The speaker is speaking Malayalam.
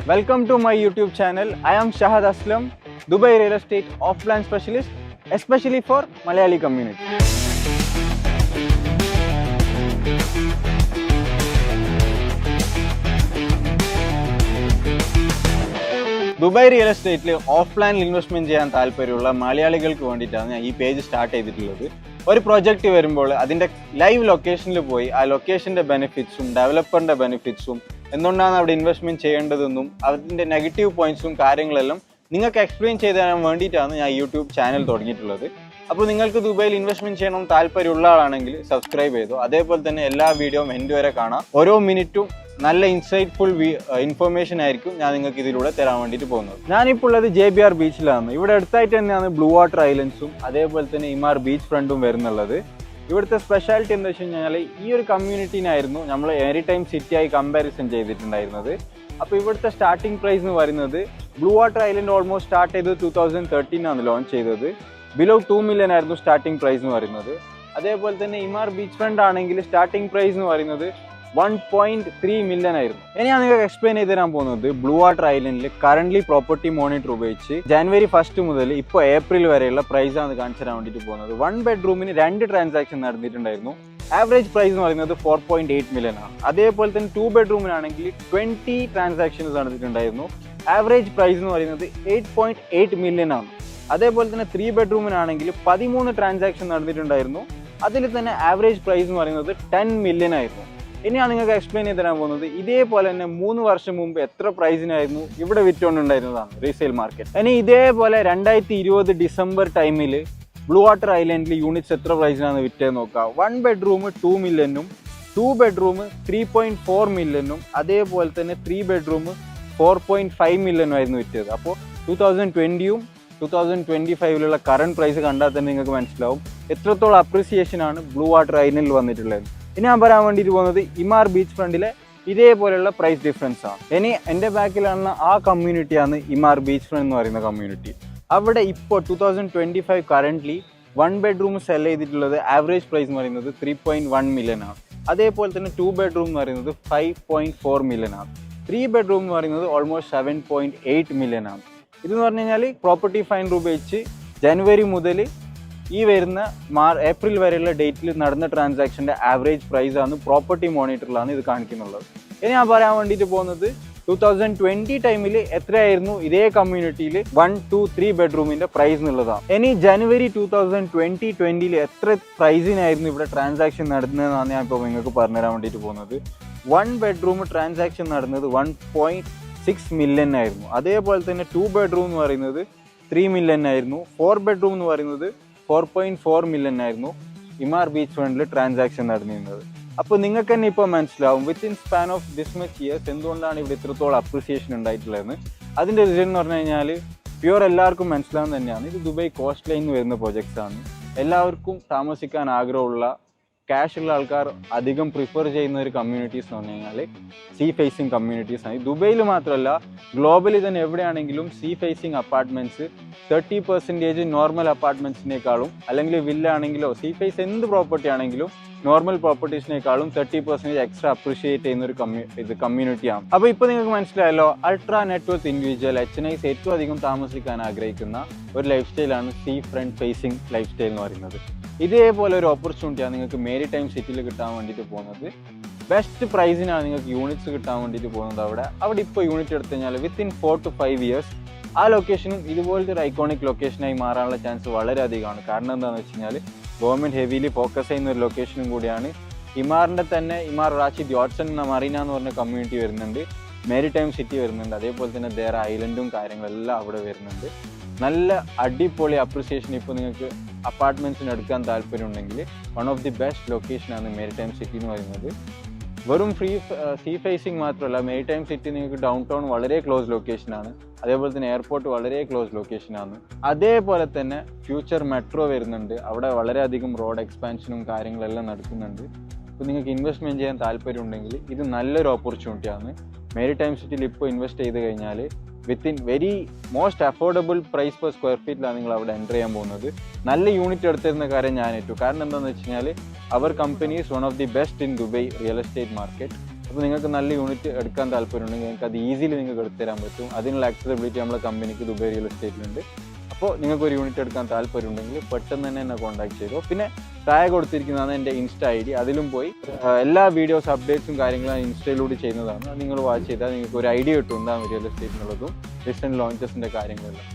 Welcome to my YouTube channel. I am Shahad Aslam, Dubai Real Estate Offline Specialist, especially for Malayali community. Dubai real എസ്റ്റേറ്റിൽ ഓഫ്ലൈനിൽ ഇൻവെസ്റ്റ്മെന്റ് ചെയ്യാൻ താല്പര്യമുള്ള മലയാളികൾക്ക് വേണ്ടിയിട്ടാണ് ഞാൻ ഈ പേജ് സ്റ്റാർട്ട് ചെയ്തിട്ടുള്ളത്. ഒരു പ്രൊജക്റ്റ് വരുമ്പോൾ അതിൻ്റെ ലൈവ് ലൊക്കേഷനിൽ പോയി ആ ലൊക്കേഷൻ്റെ ബെനിഫിറ്റ്സും ഡെവലപ്പറിൻ്റെ ബെനിഫിറ്റ്സും എന്തുകൊണ്ടാണ് അവിടെ ഇൻവെസ്റ്റ്മെന്റ് ചെയ്യേണ്ടതെന്നും അതിൻ്റെ നെഗറ്റീവ് പോയിന്റ്സും കാര്യങ്ങളെല്ലാം നിങ്ങൾക്ക് എക്സ്പ്ലെയിൻ ചെയ്ത് തരാൻ വേണ്ടിയിട്ടാണ് ഞാൻ യൂട്യൂബ് ചാനൽ തുടങ്ങിയിട്ടുള്ളത്. അപ്പോൾ നിങ്ങൾക്ക് ദുബായിൽ ഇൻവെസ്റ്റ്മെന്റ് ചെയ്യണം താല്പര്യമുള്ള ആളാണെങ്കിൽ സബ്സ്ക്രൈബ് ചെയ്തു. അതേപോലെ തന്നെ എല്ലാ വീഡിയോയും എൻഡ് വരെ കാണാം. ഓരോ മിനിറ്റും നല്ല ഇൻസൈറ്റ്ഫുൾ ഇൻഫർമേഷൻ ആയിരിക്കും ഞാൻ നിങ്ങൾക്ക് ഇതിലൂടെ തരാൻ വേണ്ടിയിട്ട് പോകുന്നത്. ഞാനിപ്പോൾ ഉള്ളത് JBR ബീച്ചിലാണ്. ഇവിടെ അടുത്തായിട്ട് തന്നെയാണ് ബ്ലൂ വാട്ടർ ഐലൻഡ്സും അതേപോലെ തന്നെ ഇമാർ ബീച്ച് ഫ്രണ്ടും വരുന്നുള്ളത്. ഇവിടുത്തെ സ്പെഷ്യാലിറ്റി എന്താ വെച്ച് കഴിഞ്ഞാൽ ഈ ഒരു കമ്മ്യൂണിറ്റീനായിരുന്നു നമ്മൾ എനി ടൈം സിറ്റിയായി കമ്പാരിസൺ ചെയ്തിട്ടുണ്ടായിരുന്നത്. അപ്പോൾ ഇവിടുത്തെ സ്റ്റാർട്ടിംഗ് പ്രൈസ് എന്ന് പറയുന്നത് blue water island almost start ചെയ്തത് 2013 ആണ് ലോഞ്ച് ചെയ്തത്. ബിലോ 2 മില്യൺ ആയിരുന്നു സ്റ്റാർട്ടിംഗ് പ്രൈസ് എന്ന് പറയുന്നത്. അതേപോലെ തന്നെ ഇമാർ ബീച്ച് ഫ്രണ്ട് ആണെങ്കിൽ സ്റ്റാർട്ടിംഗ് പ്രൈസ് എന്ന് പറയുന്നത് 1.3 മില്യൺ ആയിരുന്നു. ഇനി ഞാൻ നിങ്ങൾക്ക് എക്സ്പ്ലെയിൻ ചെയ്ത് തരാൻ പോകുന്നത് ബ്ലൂ വാട്ടർ ഐലൻഡിൽ കറന്റ് പ്രോപ്പർട്ടി മോണിറ്റർ ഉപയോഗിച്ച് ജനുവരി 1 മുതൽ ഇപ്പോൾ ഏപ്രിൽ വരെയുള്ള പ്രൈസ് ആണ് കാണിച്ചു തരാൻ വേണ്ടിയിട്ട് പോകുന്നത്. 1 ബെഡ്റൂമിന് 2 ട്രാൻസാക്ഷൻ നടന്നിട്ടുണ്ടായിരുന്നു. ആവറേജ് പ്രൈസ് എന്ന് പറയുന്നത് 4.8 മില്യൺ ആണ്. അതേപോലെ തന്നെ 2 ബെഡ്റൂമിനാണെങ്കിൽ 20 ട്രാൻസാക്ഷൻസ് നടന്നിട്ടുണ്ടായിരുന്നു. ആവറേജ് പ്രൈസ് എന്ന് പറയുന്നത് 8.8 മില്യൺ ആണ്. അതേപോലെ തന്നെ 3 ബെഡ്റൂമിനാണെങ്കിൽ 13 ട്രാൻസാക്ഷൻ നടന്നിട്ടുണ്ടായിരുന്നു. അതിൽ തന്നെ ആവറേജ് പ്രൈസ് എന്ന് പറയുന്നത് 10 മില്യൺ ആയിരുന്നു. ഇനി ഞാൻ നിങ്ങൾക്ക് എക്സ്പ്ലെയിൻ ചെയ്ത് തരാൻ പോകുന്നത് ഇതേപോലെ തന്നെ 3 വർഷം മുമ്പ് എത്ര പ്രൈസിനായിരുന്നു ഇവിടെ വിറ്റുകൊണ്ടുണ്ടായിരുന്നതാണ് റീസെയിൽ മാർക്കറ്റ്. ഇനി ഇതേപോലെ 2020 ഡിസംബർ ടൈമിൽ ബ്ലൂ വാട്ടർ ഐലൻഡിൽ യൂണിറ്റ്സ് എത്ര പ്രൈസിനാണ് വിറ്റത് നോക്കുക. 1 ബെഡ്റൂം 2 മില്യനും 2 ബെഡ്റൂം 3.4 മില്യനും അതേപോലെ തന്നെ 3 ബെഡ്റൂം 4.5 മില്യനും ആയിരുന്നു വിറ്റത്. അപ്പോൾ 2020യും 2025 കറണ്ട് പ്രൈസ് കണ്ടാൽ തന്നെ നിങ്ങൾക്ക് മനസ്സിലാവും എത്രത്തോളം അപ്രിസിയേഷൻ ആണ് ബ്ലൂ വാട്ടർ ഐലൻഡിൽ വന്നിട്ടുള്ളത്. ഇനി ഞാൻ പറയാൻ വേണ്ടിയിട്ട് പോകുന്നത് ഇമാർ ബീച്ച് ഫ്രണ്ടിലെ ഇതേപോലെയുള്ള പ്രൈസ് ഡിഫറൻസ് ആണ്. ഇനി എൻ്റെ ബാക്കിലാണ് ആ കമ്മ്യൂണിറ്റിയാണ് ഇമാർ ബീച്ച് ഫ്രണ്ട് എന്ന് പറയുന്ന കമ്മ്യൂണിറ്റി. അവിടെ ഇപ്പോൾ 2025 കറൻ്റ്ലി 1 ബെഡ്റൂം സെൽ ചെയ്തിട്ടുള്ളത് ആവറേജ് പ്രൈസ് എന്ന് പറയുന്നത് 3.1 മില്യൺ ആണ്. അതേപോലെ തന്നെ 2 ബെഡ്റൂം എന്ന് പറയുന്നത് 5.4 മില്യൺ ആണ്. 3 ബെഡ്റൂം എന്ന് പറയുന്നത് ഓൾമോസ്റ്റ് 7.8 മില്യൺ ആണ്. ഇതെന്ന് പറഞ്ഞു കഴിഞ്ഞാൽ പ്രോപ്പർട്ടി ഫൈൻഡർ ഉപയോഗിച്ച് ജനുവരി മുതൽ ഈ വരുന്ന ഏപ്രിൽ വരെയുള്ള ഡേറ്റിൽ നടന്ന ട്രാൻസാക്ഷൻ്റെ ആവറേജ് പ്രൈസ് ആണ് പ്രോപ്പർട്ടി മോണിറ്ററിലാണ് ഇത് കാണിക്കുന്നുള്ളത്. ഇനി ഞാൻ പറയാൻ വേണ്ടിയിട്ട് പോകുന്നത് 2020 ടൈമിൽ എത്രയായിരുന്നു ഇതേ കമ്മ്യൂണിറ്റിയിൽ 1, 2, 3 ബെഡ്റൂമിൻ്റെ പ്രൈസ് എന്നുള്ളതാണ്. ഇനി ജനുവരി 2020 എത്ര പ്രൈസിനായിരുന്നു ഇവിടെ ട്രാൻസാക്ഷൻ നടന്നതെന്നാണ് ഞാൻ ഇപ്പോൾ നിങ്ങൾക്ക് പറഞ്ഞുതരാൻ വേണ്ടിയിട്ട് പോകുന്നത്. 1 ബെഡ്റൂം ട്രാൻസാക്ഷൻ നടന്നത് 1.6 മില്യൺ ആയിരുന്നു. അതേപോലെ തന്നെ 2 ബെഡ്റൂം എന്ന് പറയുന്നത് 3 മില്യൺ ആയിരുന്നു. 4 ബെഡ്റൂം എന്ന് പറയുന്നത് 4.4 മില്യൺ ആയിരുന്നു ഇമാർ ബീച്ച് ഫ്രണ്ടിൽ ട്രാൻസാക്ഷൻ നടന്നിരുന്നത്. അപ്പോൾ നിങ്ങൾക്ക് തന്നെ ഇപ്പോൾ മനസ്സിലാവും within span of this much years എന്തുകൊണ്ടാണ് ഇവിടെ ഇത്രത്തോളം അപ്രിസിയേഷൻ ഉണ്ടായിട്ടുള്ളതെന്ന്. അതിൻ്റെ റീസൺ എന്ന് പറഞ്ഞു കഴിഞ്ഞാൽ പ്യുവർ എല്ലാവർക്കും മനസ്സിലാവുന്ന തന്നെയാണ്. ഇത് ദുബായ് കോസ്റ്റ് ലൈനിൽ വരുന്ന പ്രോജക്ട്സ് ആണ്. എല്ലാവർക്കും താമസിക്കാൻ ആഗ്രഹമുള്ള ക്യാഷ് ഉള്ള ആൾക്കാർ അധികം പ്രിഫർ ചെയ്യുന്ന ഒരു കമ്മ്യൂണിറ്റീസ് എന്ന് പറഞ്ഞു കഴിഞ്ഞാൽ സീ ഫേസിങ് കമ്മ്യൂണിറ്റീസ് ആണ്. ദുബൈയിൽ മാത്രമല്ല ഗ്ലോബലി തന്നെ എവിടെയാണെങ്കിലും സീ ഫേസിങ് അപ്പാർട്ട്മെൻറ്റ്സ് 30% നോർമൽ അപ്പാർട്ട്മെൻറ്റ്സിനേക്കാളും അല്ലെങ്കിൽ വില്ല ആണെങ്കിലോ സീ ഫേസ് എന്ത് പ്രോപ്പർട്ടി ആണെങ്കിലും നോർമൽ പ്രോപ്പർട്ടീസിനേക്കാളും 30% എക്സ്ട്രാ അപ്രീഷിയേറ്റ് ചെയ്യുന്ന ഒരു കമ്മ്യൂണിറ്റിയാണ്. അപ്പോൾ ഇപ്പോൾ നിങ്ങൾക്ക് മനസ്സിലായല്ലോ അൾട്രാ നെറ്റ്വർത്ത് ഇൻഡിവിജ്വൽ HNIs ഏറ്റവും അധികം താമസിക്കാൻ ആഗ്രഹിക്കുന്ന ഒരു ലൈഫ് സ്റ്റൈലാണ് sea front facing life style എന്ന് പറയുന്നത്. ഇതേപോലെ ഒരു ഓപ്പർച്യൂണിറ്റിയാണ് നിങ്ങൾക്ക് മേരി ടൈം സിറ്റിയിൽ കിട്ടാൻ വേണ്ടിയിട്ട് പോകുന്നത്. ബെസ്റ്റ് പ്രൈസിനാണ് നിങ്ങൾക്ക് യൂണിറ്റ്സ് കിട്ടാൻ വേണ്ടിയിട്ട് പോകുന്നത്. അവിടെ ഇപ്പോൾ യൂണിറ്റ് എടുത്തു കഴിഞ്ഞാൽ വിത്തിൻ 4 to 5 ഇയേഴ്സ് ആ ലൊക്കേഷനും ഇതുപോലത്തെ ഒരു ഐക്കോണിക് ലൊക്കേഷനായി മാറാനുള്ള ചാൻസ് വളരെ അധികമാണ്. കാരണം എന്താണെന്ന് വെച്ച് കഴിഞ്ഞാൽ ഗവൺമെൻറ് ഹെവിലി ഫോക്കസ് ചെയ്യുന്ന ഒരു ലൊക്കേഷനും കൂടിയാണ്. ഇമാറിൻ്റെ തന്നെ ഇമാർ റാഷിദ് യോട്ട്സൺ എന്ന മറീന എന്ന് പറഞ്ഞ കമ്മ്യൂണിറ്റി വരുന്നുണ്ട്. മേരി ടൈം സിറ്റി വരുന്നുണ്ട്. അതേപോലെ തന്നെ ദേറെ ഐലൻഡും കാര്യങ്ങളെല്ലാം അവിടെ വരുന്നുണ്ട്. നല്ല അടിപൊളി അപ്രിസിയേഷൻ ഇപ്പോൾ നിങ്ങൾക്ക് അപ്പാർട്ട്മെൻറ്റ്സിന് എടുക്കാൻ താല്പര്യമുണ്ടെങ്കിൽ വൺ ഓഫ് ദി ബെസ്റ്റ് ലൊക്കേഷനാണ് മേരി ടൈം സിറ്റി എന്ന് പറയുന്നത്. വെറും സീ ഫേസിങ് മാത്രമല്ല മേരി ടൈം സിറ്റി നിങ്ങൾക്ക് ഡൗൺ ടൗൺ വളരെ ക്ലോസ് ലൊക്കേഷനാണ്. അതേപോലെ തന്നെ എയർപോർട്ട് വളരെ ക്ലോസ് ലൊക്കേഷനാണ്. അതേപോലെ തന്നെ ഫ്യൂച്ചർ മെട്രോ വരുന്നുണ്ട്. അവിടെ വളരെയധികം റോഡ് എക്സ്പാൻഷനും കാര്യങ്ങളെല്ലാം നടക്കുന്നുണ്ട്. അപ്പോൾ നിങ്ങൾക്ക് ഇൻവെസ്റ്റ്മെൻറ്റ് ചെയ്യാൻ താല്പര്യമുണ്ടെങ്കിൽ ഇത് നല്ലൊരു ഓപ്പർച്യൂണിറ്റിയാണ്. മേരി ടൈം സിറ്റിയിൽ ഇപ്പോൾ ഇൻവെസ്റ്റ് ചെയ്ത് കഴിഞ്ഞാൽ within very most affordable price per square ഫീറ്റിലാണ് നിങ്ങൾ അവിടെ എൻ്റർ ചെയ്യാൻ പോകുന്നത്. നല്ല യൂണിറ്റ് എടുത്തിരുന്ന കാര്യം ഞാൻ ഏറ്റു. കാരണം എന്താണെന്ന് വെച്ച് കഴിഞ്ഞാൽ അവർ company is one of the best in Dubai real estate market. അപ്പോൾ നിങ്ങൾക്ക് നല്ല യൂണിറ്റ് എടുക്കാൻ താല്പര്യമുണ്ടെങ്കിൽ നിങ്ങൾക്ക് അത് ഈസിലി നിങ്ങൾക്ക് എടുത്തു തരാൻ പറ്റും. അതിനുള്ള ആക്സസിബിലിറ്റി നമ്മളെ കമ്പനിക്ക് ദുബായ് റിയൽ എസ്റ്റേറ്റിലുണ്ട്. അപ്പോൾ നിങ്ങൾക്ക് ഒരു യൂണിറ്റ് എടുക്കാൻ താല്പര്യമുണ്ടെങ്കിൽ പെട്ടെന്ന് തന്നെ എന്നെ കോൺടാക്ട് ചെയ്തോ. പിന്നെ താഴെ കൊടുത്തിരിക്കുന്നതാണ് എൻ്റെ ഇൻസ്റ്റ ID. അതിലും പോയി എല്ലാ വീഡിയോസ് അപ്ഡേറ്റ്സും കാര്യങ്ങളും ഇൻസ്റ്റയിലൂടെ ചെയ്യുന്നതാണ്. നിങ്ങൾ വാച്ച് ചെയ്താൽ നിങ്ങൾക്ക് ഒരു ഐഡിയ കിട്ടും എന്താണ് റിയൽ എസ്റ്റേറ്റിനുള്ളതും റീസെൻറ്റ് ലോഞ്ചസിൻ്റെ കാര്യങ്ങളെല്ലാം.